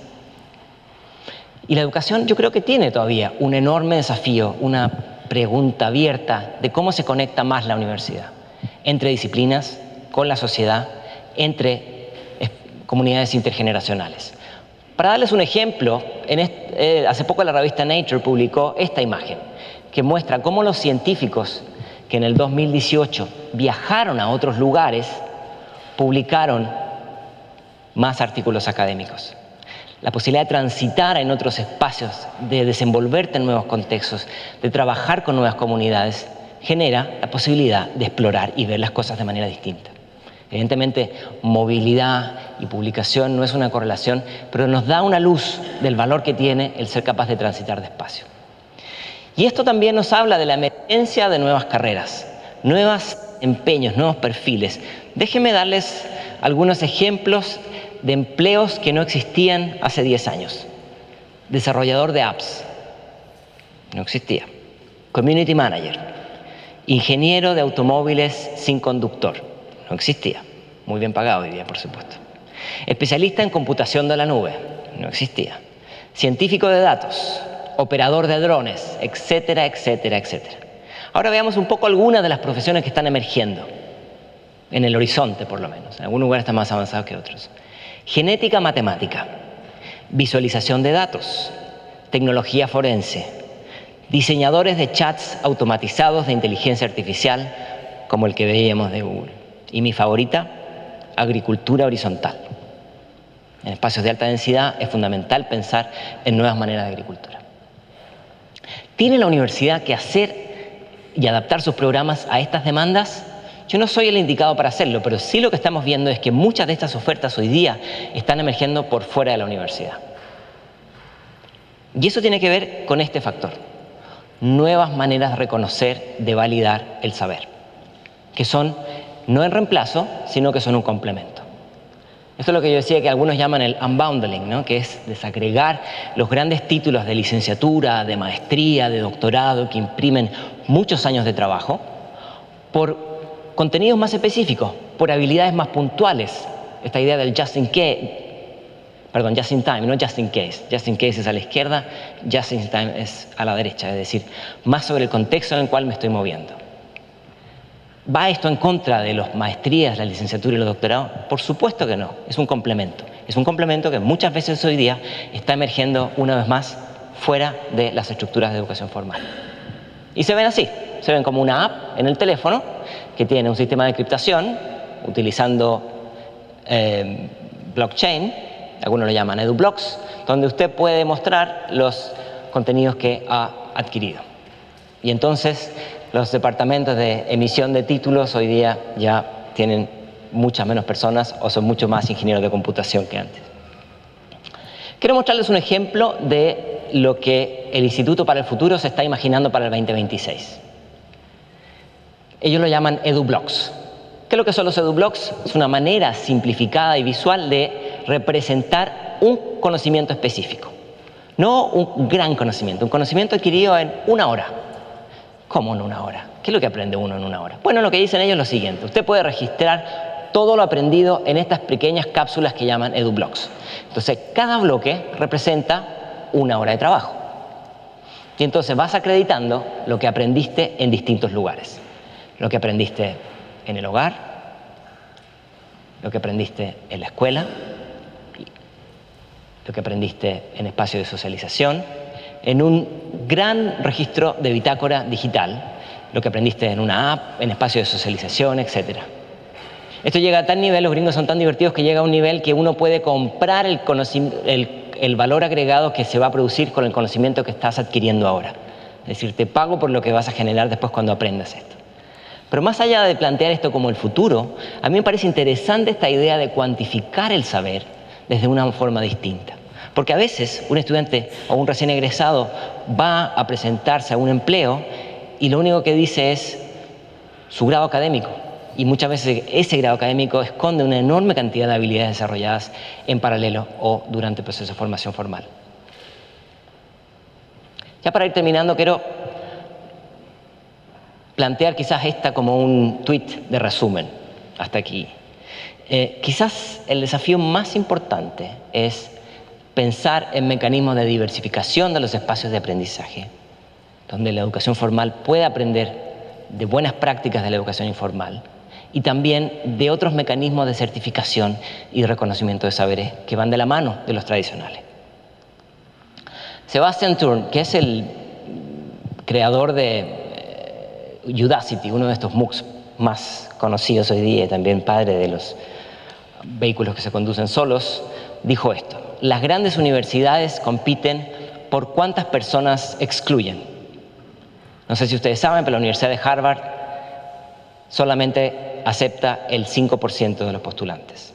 Y la educación yo creo que tiene todavía un enorme desafío, una pregunta abierta de cómo se conecta más la universidad, entre disciplinas, con la sociedad, entre comunidades intergeneracionales. Para darles un ejemplo, hace poco la revista Nature publicó esta imagen, que muestra cómo los científicos que en el 2018 viajaron a otros lugares, publicaron más artículos académicos. La posibilidad de transitar en otros espacios, de desenvolverte en nuevos contextos, de trabajar con nuevas comunidades, genera la posibilidad de explorar y ver las cosas de manera distinta. Evidentemente, movilidad y publicación no es una correlación, pero nos da una luz del valor que tiene el ser capaz de transitar despacio. Y esto también nos habla de la emergencia de nuevas carreras, nuevos empeños, nuevos perfiles. Déjenme darles algunos ejemplos de empleos que no existían hace 10 años. Desarrollador de apps, no existía. Community manager, ingeniero de automóviles sin conductor, no existía. Muy bien pagado hoy día, por supuesto. Especialista en computación de la nube, no existía. Científico de datos, operador de drones, etcétera, etcétera, etcétera. Ahora veamos un poco algunas de las profesiones que están emergiendo, en el horizonte por lo menos. En algún lugar están más avanzados que otros. Genética matemática. visualización de datos, tecnología forense, diseñadores de chats automatizados de inteligencia artificial como el que veíamos de Google. Y mi favorita, agricultura horizontal. En espacios de alta densidad es fundamental pensar en nuevas maneras de agricultura. ¿Tiene la universidad que hacer y adaptar sus programas a estas demandas? Yo no soy el indicado para hacerlo, pero sí lo que estamos viendo es que muchas de estas ofertas hoy día están emergiendo por fuera de la universidad. Y eso tiene que ver con este factor. Nuevas maneras de reconocer, de validar el saber, que son no en reemplazo, sino que son un complemento. Esto es lo que yo decía que algunos llaman el unbundling, ¿no? Que es desagregar los grandes títulos de licenciatura, de maestría, de doctorado, que imprimen muchos años de trabajo, por contenidos más específicos, por habilidades más puntuales. Esta idea del just in time, no just in case. Just in case es a la izquierda, just in time es a la derecha, es decir, más sobre el contexto en el cual me estoy moviendo. ¿Va esto en contra de las maestrías, la licenciatura y los doctorados? Por supuesto que no, es un complemento. Es un complemento que muchas veces hoy día está emergiendo una vez más fuera de las estructuras de educación formal. Y se ven así, se ven como una app en el teléfono que tiene un sistema de encriptación utilizando blockchain, algunos lo llaman EduBlocks, donde usted puede mostrar los contenidos que ha adquirido. Y entonces los departamentos de emisión de títulos hoy día ya tienen muchas menos personas o son mucho más ingenieros de computación que antes. Quiero mostrarles un ejemplo de lo que el Instituto para el Futuro se está imaginando para el 2026. Ellos lo llaman EduBlocks. ¿Qué es lo que son los EduBlocks? Es una manera simplificada y visual de representar un conocimiento específico. No un gran conocimiento, un conocimiento adquirido en una hora. ¿Cómo en una hora? ¿Qué es lo que aprende uno en una hora? Bueno, lo que dicen ellos es lo siguiente. Usted puede registrar todo lo aprendido en estas pequeñas cápsulas que llaman EduBlocks. Entonces, cada bloque representa una hora de trabajo. Y entonces vas acreditando lo que aprendiste en distintos lugares. Lo que aprendiste en el hogar, lo que aprendiste en la escuela, lo que aprendiste en espacios de socialización, en un gran registro de bitácora digital, lo que aprendiste en una app, en espacios de socialización, etc. Esto llega a tal nivel, los gringos son tan divertidos que llega a un nivel que uno puede comprar el valor agregado que se va a producir con el conocimiento que estás adquiriendo ahora. Es decir, te pago por lo que vas a generar después cuando aprendas esto. Pero más allá de plantear esto como el futuro, a mí me parece interesante esta idea de cuantificar el saber desde una forma distinta. Porque a veces un estudiante o un recién egresado va a presentarse a un empleo y lo único que dice es su grado académico. Y muchas veces ese grado académico esconde una enorme cantidad de habilidades desarrolladas en paralelo o durante el proceso de formación formal. Ya para ir terminando, quiero plantear quizás esta como un tweet de resumen hasta aquí. Quizás el desafío más importante es pensar en mecanismos de diversificación de los espacios de aprendizaje, donde la educación formal puede aprender de buenas prácticas de la educación informal y también de otros mecanismos de certificación y reconocimiento de saberes que van de la mano de los tradicionales. Sebastian Thurn, que es el creador de Udacity, uno de estos MOOCs más conocidos hoy día y también padre de los vehículos que se conducen solos, dijo esto: las grandes universidades compiten por cuántas personas excluyen. No sé si ustedes saben, pero la Universidad de Harvard solamente acepta el 5% de los postulantes.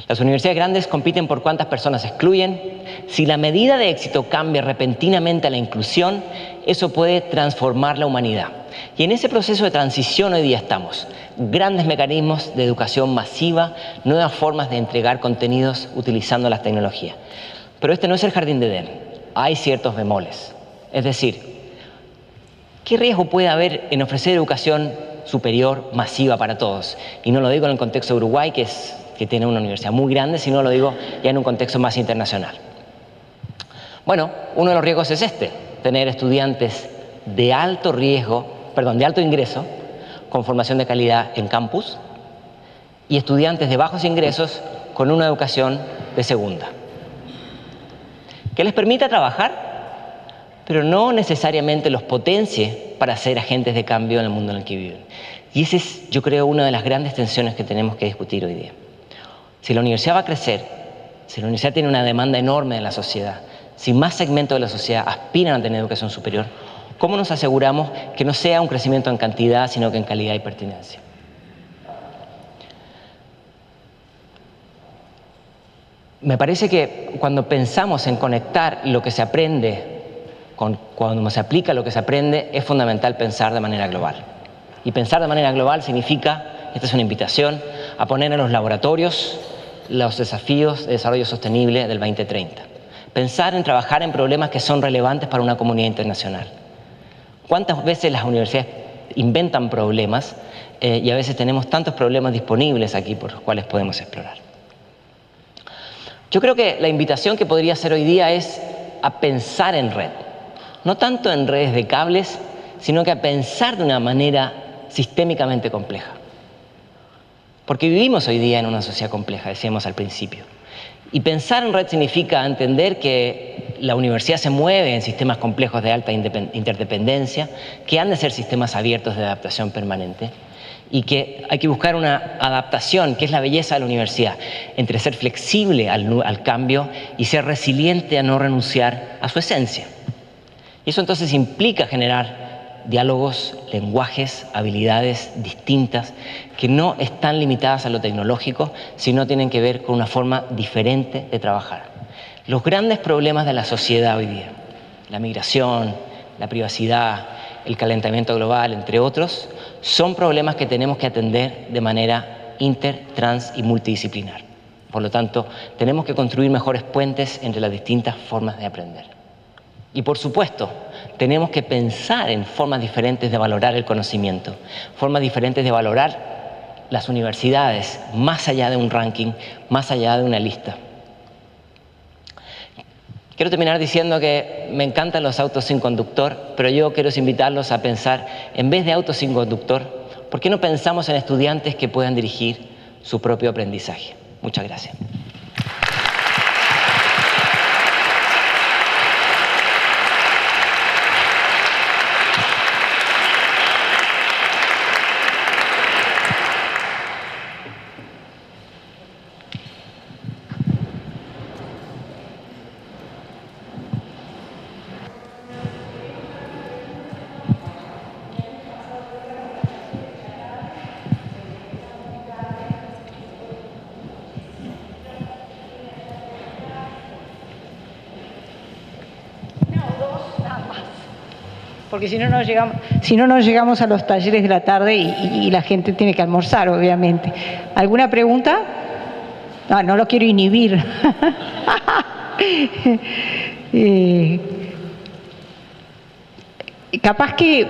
Las universidades grandes compiten por cuántas personas excluyen. Si la medida de éxito cambia repentinamente a la inclusión, eso puede transformar la humanidad. Y en ese proceso de transición hoy día estamos. Grandes mecanismos de educación masiva, nuevas formas de entregar contenidos utilizando las tecnologías. Pero este no es el jardín de Edén. Hay ciertos bemoles. Es decir, ¿qué riesgo puede haber en ofrecer educación superior masiva para todos? Y no lo digo en el contexto de Uruguay, que tiene una universidad muy grande, sino lo digo ya en un contexto más internacional. Bueno, uno de los riesgos es tener estudiantes de alto ingreso, con formación de calidad en campus, y estudiantes de bajos ingresos con una educación de segunda. que les permita trabajar, pero no necesariamente los potencie para ser agentes de cambio en el mundo en el que viven. Y esa es, yo creo, una de las grandes tensiones que tenemos que discutir hoy día. Si la universidad va a crecer, si la universidad tiene una demanda enorme de la sociedad, si más segmentos de la sociedad aspiran a tener educación superior, ¿cómo nos aseguramos que no sea un crecimiento en cantidad, sino que en calidad y pertinencia? Me parece que cuando pensamos en conectar lo que se aprende cuando se aplica lo que se aprende, es fundamental pensar de manera global. Y pensar de manera global significa, esta es una invitación, a poner en los laboratorios los desafíos de desarrollo sostenible del 2030. Pensar en trabajar en problemas que son relevantes para una comunidad internacional. ¿Cuántas veces las universidades inventan problemas y a veces tenemos tantos problemas disponibles aquí por los cuales podemos explorar? Yo creo que la invitación que podría hacer hoy día es a pensar en red. No tanto en redes de cables, sino que a pensar de una manera sistémicamente compleja. Porque vivimos hoy día en una sociedad compleja, decíamos al principio. Y pensar en red significa entender que la universidad se mueve en sistemas complejos de alta interdependencia, que han de ser sistemas abiertos de adaptación permanente, y que hay que buscar una adaptación, que es la belleza de la universidad, entre ser flexible al cambio y ser resiliente a no renunciar a su esencia. Y eso entonces implica generar diálogos, lenguajes, habilidades distintas que no están limitadas a lo tecnológico, sino tienen que ver con una forma diferente de trabajar. Los grandes problemas de la sociedad hoy día, la migración, la privacidad, el calentamiento global, entre otros, son problemas que tenemos que atender de manera inter, trans y multidisciplinar. Por lo tanto, tenemos que construir mejores puentes entre las distintas formas de aprender. Y por supuesto, tenemos que pensar en formas diferentes de valorar el conocimiento, formas diferentes de valorar las universidades, más allá de un ranking, más allá de una lista. Quiero terminar diciendo que me encantan los autos sin conductor, pero yo quiero invitarlos a pensar, en vez de autos sin conductor, ¿por qué no pensamos en estudiantes que puedan dirigir su propio aprendizaje? Muchas gracias. Porque si no nos llegamos a los talleres de la tarde y la gente tiene que almorzar, obviamente. ¿Alguna pregunta? No lo quiero inhibir. Capaz que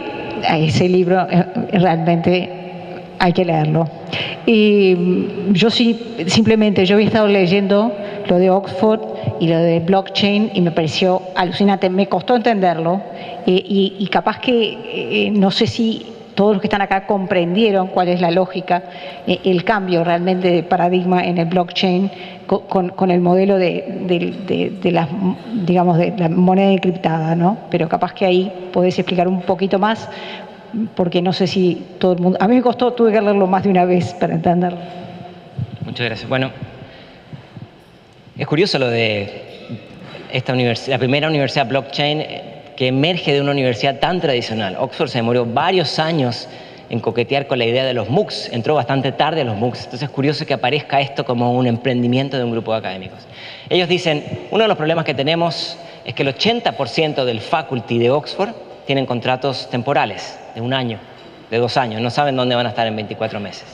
ese libro realmente hay que leerlo. Yo simplemente yo había estado leyendo lo de Oxford y lo de blockchain y me pareció alucinante, me costó entenderlo y capaz que no sé si todos los que están acá comprendieron cuál es la lógica, el cambio realmente de paradigma en el blockchain con el modelo de la moneda encriptada, ¿no? Pero capaz que ahí podés explicar un poquito más, porque no sé si todo el mundo... A mí me costó, tuve que leerlo más de una vez para entenderlo. Muchas gracias. Bueno, es curioso lo de esta universidad, la primera universidad blockchain que emerge de una universidad tan tradicional. Oxford se demoró varios años en coquetear con la idea de los MOOCs, entró bastante tarde a los MOOCs, entonces es curioso que aparezca esto como un emprendimiento de un grupo de académicos. Ellos dicen, uno de los problemas que tenemos es que el 80% del faculty de Oxford tienen contratos temporales, de 1 año, de 2 años, no saben dónde van a estar en 24 meses.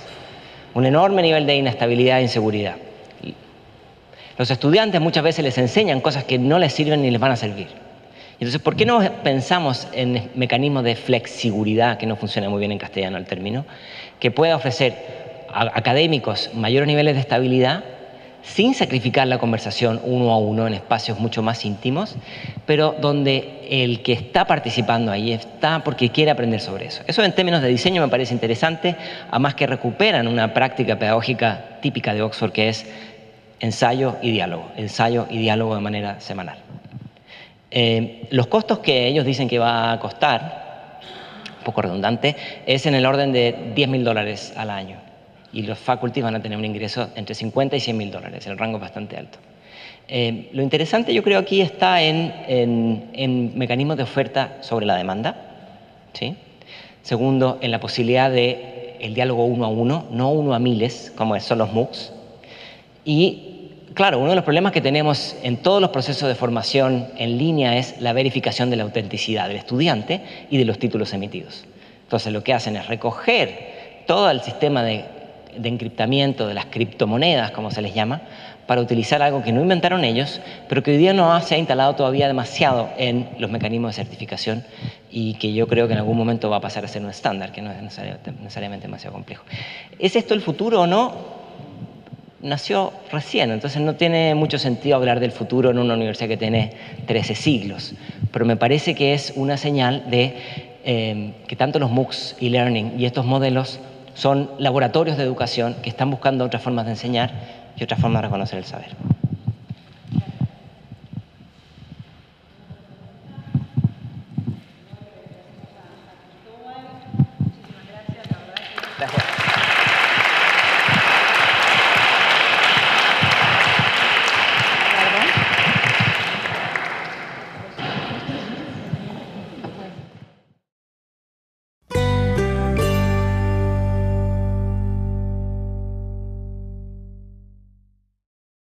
Un enorme nivel de inestabilidad e inseguridad. Los estudiantes muchas veces les enseñan cosas que no les sirven ni les van a servir. Entonces, ¿por qué no pensamos en mecanismos de flexiguridad, que no funciona muy bien en castellano el término, que pueda ofrecer a académicos mayores niveles de estabilidad sin sacrificar la conversación uno a uno en espacios mucho más íntimos, pero donde el que está participando ahí está porque quiere aprender sobre eso? Eso en términos de diseño me parece interesante, además que recuperan una práctica pedagógica típica de Oxford que es ensayo y diálogo de manera semanal. Los costos que ellos dicen que va a costar, un poco redundante, es en el orden de $10.000 al año. Y los faculties van a tener un ingreso entre $50 y $100.000, el rango es bastante alto. Lo interesante yo creo aquí está en mecanismos de oferta sobre la demanda, ¿sí? Segundo, en la posibilidad de el diálogo uno a uno, no uno a miles, como son los MOOCs. Y claro, uno de los problemas que tenemos en todos los procesos de formación en línea es la verificación de la autenticidad del estudiante y de los títulos emitidos. Entonces lo que hacen es recoger todo el sistema de encriptamiento de las criptomonedas, como se les llama, para utilizar algo que no inventaron ellos, pero que hoy día no se ha instalado todavía demasiado en los mecanismos de certificación y que yo creo que en algún momento va a pasar a ser un estándar, que no es necesariamente demasiado complejo. ¿Es esto el futuro o no? Nació recién, entonces no tiene mucho sentido hablar del futuro en una universidad que tiene 13 siglos, pero me parece que es una señal de que tanto los MOOCs y Learning y estos modelos son laboratorios de educación que están buscando otras formas de enseñar y otras formas de reconocer el saber. Gracias.